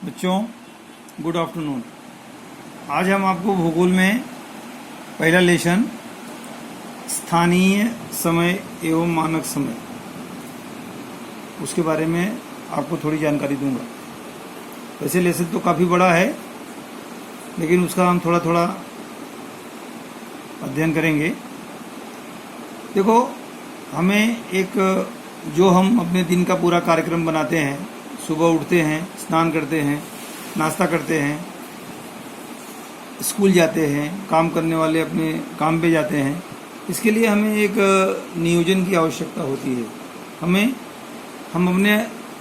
बच्चों, good afternoon. आज हम आपको भूगोल में पहला लेसन स्थानीय समय एवं मानक समय उसके बारे में आपको थोड़ी जानकारी दूंगा। वैसे लेसन तो काफ़ी बड़ा है, लेकिन उसका हम थोड़ा थोड़ा अध्ययन करेंगे। देखो, हमें एक जो हम अपने दिन का पूरा कार्यक्रम बनाते हैं, सुबह उठते हैं, स्नान करते हैं, नाश्ता करते हैं, स्कूल जाते हैं, काम करने वाले अपने काम पे जाते हैं, इसके लिए हमें एक नियोजन की आवश्यकता होती है। हम अपने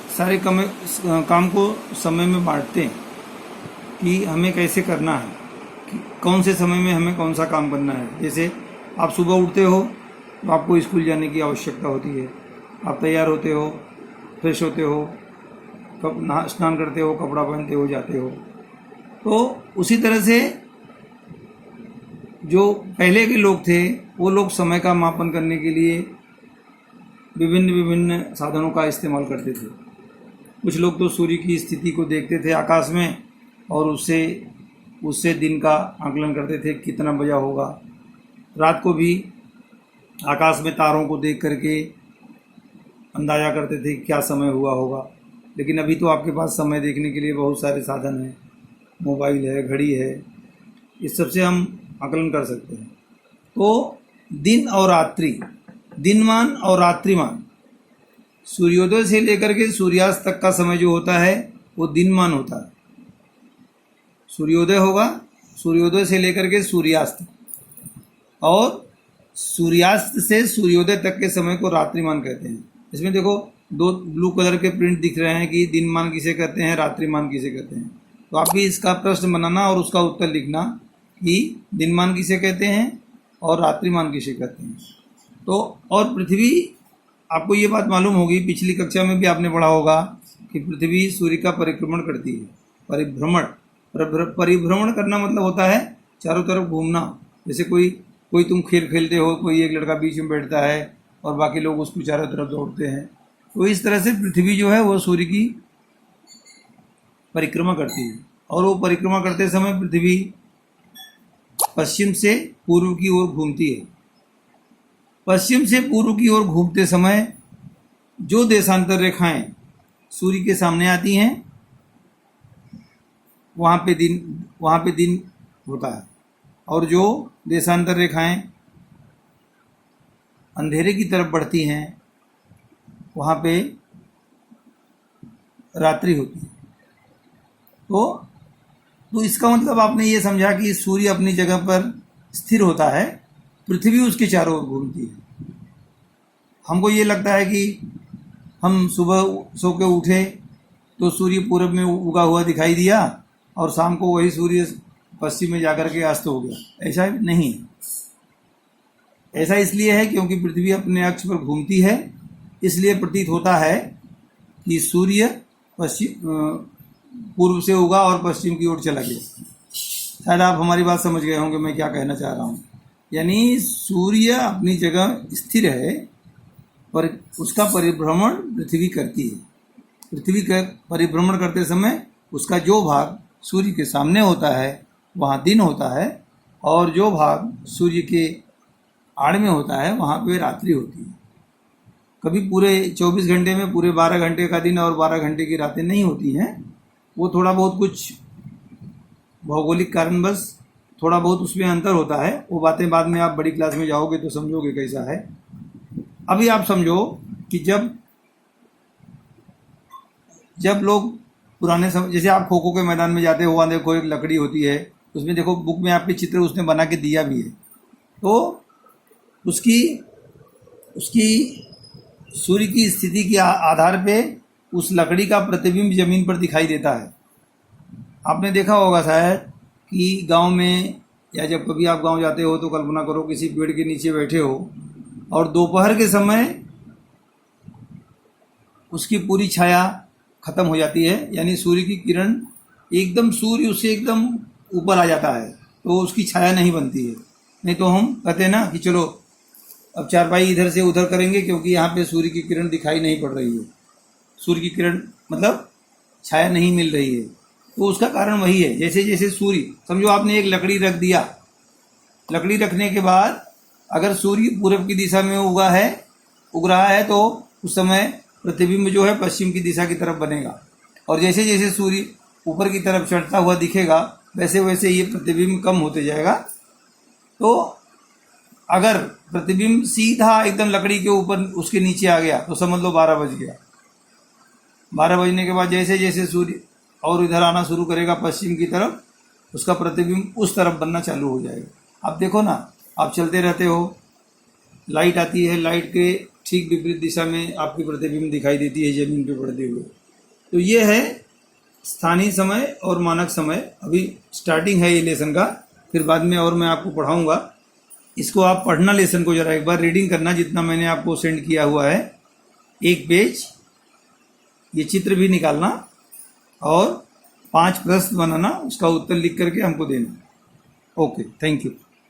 सारे काम को समय में बांटते हैं कि हमें कैसे करना है, कि कौन से समय में हमें कौन सा काम करना है। जैसे आप सुबह उठते हो तो आपको स्कूल जाने की आवश्यकता होती है, आप तैयार होते हो, फ्रेश होते हो, स्नान करते हो, कपड़ा पहनते हो, जाते हो। तो उसी तरह से जो पहले के लोग थे, वो लोग समय का मापन करने के लिए विभिन्न साधनों का इस्तेमाल करते थे। कुछ लोग तो सूर्य की स्थिति को देखते थे आकाश में और उससे दिन का आकलन करते थे कितना बजा होगा। रात को भी आकाश में तारों को देख करके अंदाज़ा करते थे क्या समय हुआ होगा। लेकिन अभी तो आपके पास समय देखने के लिए बहुत सारे साधन हैं, मोबाइल है, घड़ी है, इस सब से हम आकलन कर सकते हैं। तो दिन और रात्रि, दिनमान और रात्रिमान, सूर्योदय से लेकर के सूर्यास्त तक का समय जो होता है वो दिनमान होता है। सूर्योदय होगा, सूर्योदय से लेकर के सूर्यास्त, और सूर्यास्त से सूर्योदय तक के समय को रात्रिमान कहते हैं। इसमें देखो, दो ब्लू कलर के प्रिंट दिख रहे हैं कि दिनमान किसे कहते हैं, रात्रिमान किसे कहते हैं। तो आप भी इसका प्रश्न बनाना और उसका उत्तर लिखना कि दिनमान किसे कहते हैं और रात्रिमान किसे कहते हैं। तो और पृथ्वी, आपको ये बात मालूम होगी, पिछली कक्षा में भी आपने पढ़ा होगा कि पृथ्वी सूर्य का परिक्रमण करती है। परिभ्रमण करना मतलब होता है चारों तरफ घूमना। जैसे कोई तुम खेल खेलते हो, कोई एक लड़का बीच में बैठता है और बाकी लोग उसको चारों तरफ दौड़ते हैं। तो इस तरह से पृथ्वी जो है वो सूर्य की परिक्रमा करती है। और वो परिक्रमा करते समय पृथ्वी पश्चिम से पूर्व की ओर घूमती है। पश्चिम से पूर्व की ओर घूमते समय जो देशांतर रेखाएं सूर्य के सामने आती हैं, वहाँ पे दिन होता है, और जो देशांतर रेखाएं अंधेरे की तरफ बढ़ती हैं वहाँ पे रात्रि होती है। तो इसका मतलब आपने ये समझा कि सूर्य अपनी जगह पर स्थिर होता है, पृथ्वी उसके चारों ओर घूमती है। हमको ये लगता है कि हम सुबह सो के उठे तो सूर्य पूरब में उगा हुआ दिखाई दिया और शाम को वही सूर्य पश्चिम में जाकर के अस्त हो गया। ऐसा नहीं है। ऐसा इसलिए है क्योंकि पृथ्वी अपने अक्ष पर घूमती है, इसलिए प्रतीत होता है कि सूर्य पूर्व से उगा और पश्चिम की ओर चला गया। शायद आप हमारी बात समझ गए होंगे मैं क्या कहना चाह रहा हूँ। यानी सूर्य अपनी जगह स्थिर है, पर उसका परिभ्रमण पृथ्वी करती है। पृथ्वी का परिभ्रमण करते समय उसका जो भाग सूर्य के सामने होता है वहाँ दिन होता है, और जो भाग सूर्य के आड़ में होता है वहाँ पे रात्रि होती है। कभी पूरे 24 घंटे में पूरे 12 घंटे का दिन और 12 घंटे की रातें नहीं होती हैं। वो थोड़ा बहुत कुछ भौगोलिक कारणवश थोड़ा बहुत उसमें अंतर होता है। वो बातें बाद में आप बड़ी क्लास में जाओगे तो समझोगे कैसा है। अभी आप समझो कि जब लोग पुराने समय, जैसे आप खो खो के मैदान में जाते हो, वहाँ देखो एक लकड़ी होती है, उसमें देखो बुक में आपके चित्र उसने बना के दिया भी है। तो उसकी सूर्य की स्थिति के आधार पे उस लकड़ी का प्रतिबिंब जमीन पर दिखाई देता है। आपने देखा होगा शायद कि गांव में, या जब कभी आप गांव जाते हो तो कल्पना करो किसी पेड़ के नीचे बैठे हो और दोपहर के समय उसकी पूरी छाया खत्म हो जाती है, यानी सूर्य की किरण एकदम, सूर्य उससे एकदम ऊपर आ जाता है, तो उसकी छाया नहीं बनती है। नहीं तो हम कहते हैं ना कि चलो अब चारपाई इधर से उधर करेंगे क्योंकि यहाँ पे सूर्य की किरण दिखाई नहीं पड़ रही है। सूर्य की किरण मतलब छाया नहीं मिल रही है। तो उसका कारण वही है। जैसे जैसे सूर्य, समझो आपने एक लकड़ी रख दिया, लकड़ी रखने के बाद अगर सूर्य पूरब की दिशा में उग रहा है तो उस समय प्रतिबिंब जो है पश्चिम की दिशा की तरफ बनेगा, और जैसे जैसे सूर्य ऊपर की तरफ चढ़ता हुआ दिखेगा वैसे वैसे ये प्रतिबिंब कम होते जाएगा। तो अगर प्रतिबिंब सीधा एकदम लकड़ी के ऊपर उसके नीचे आ गया तो समझ लो 12 बज गया। 12 बजने के बाद जैसे जैसे सूर्य और इधर आना शुरू करेगा पश्चिम की तरफ, उसका प्रतिबिंब उस तरफ बनना चालू हो जाएगा। आप देखो ना, आप चलते रहते हो, लाइट आती है, लाइट के ठीक विपरीत दिशा में आपकी प्रतिबिंब दिखाई देती है जमीन पे पड़ते हुए। तो ये है स्थानीय समय और मानक समय। अभी स्टार्टिंग है ये लेसन का, फिर बाद में और मैं आपको पढ़ाऊँगा। इसको आप पढ़ना, लेसन को जरा एक बार रीडिंग करना जितना मैंने आपको सेंड किया हुआ है, एक पेज, ये चित्र भी निकालना और 5 प्रश्न बनाना, उसका उत्तर लिख करके हमको देना। Okay, thank you.